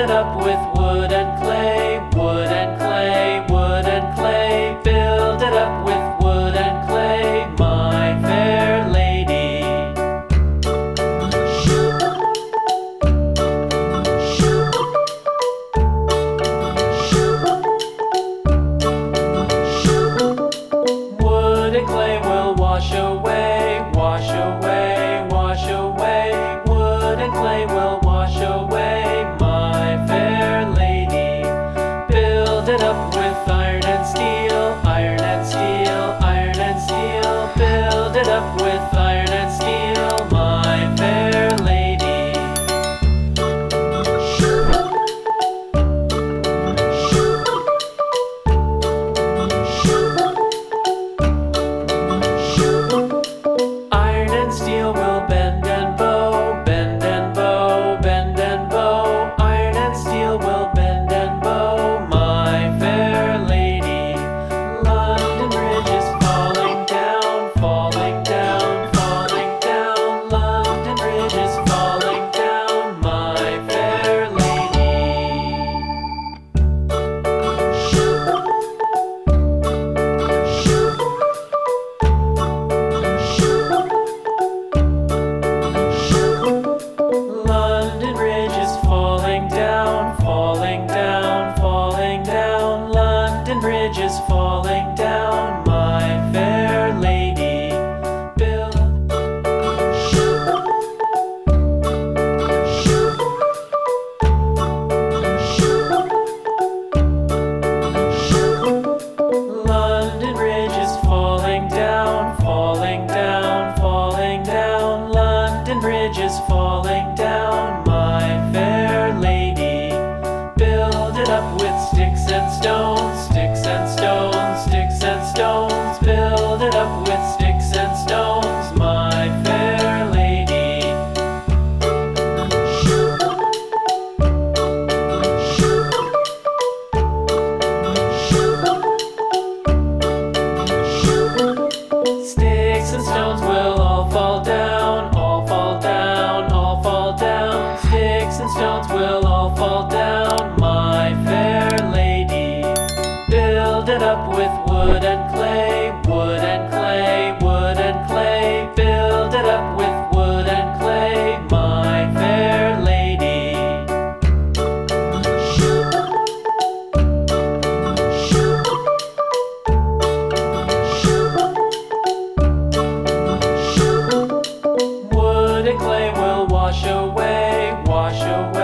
it up with wood and clay, wood and clay, wood and clay. Build it up with wood and clay, my fair lady. Wood and clay will wash away, wash away, wash away. Wood and clay will wash away, my fair lady. Build it up with iron and steel, iron and steel, iron and steel. Build it up with iron and steel, my fair lady. Iron and steel will bend and bow, bend and bow, bend and bow. Iron and steel will bend and bow, my fair lady. London Bridge is falling down, falling down, falling down. London Bridge is falling down, my fair lady. London Bridge is falling down, falling down, falling down. London Bridge is falling down, my fair lady. Build London Bridge is falling down, falling down, falling down. London Bridge is falling down, my fair lady. Build it up with sticks and stones, sticks and stones, sticks and stones. Build it up with sticks and stones, my fair lady. Sticks and stones will all fall down, all fall down, all fall down. Sticks and stones will all fall down, my fair lady. Build it up with wood and clay, wood and clay, wood and clay. Build it up with wood and clay, my fair lady. Wood and clay will wash away, wash away.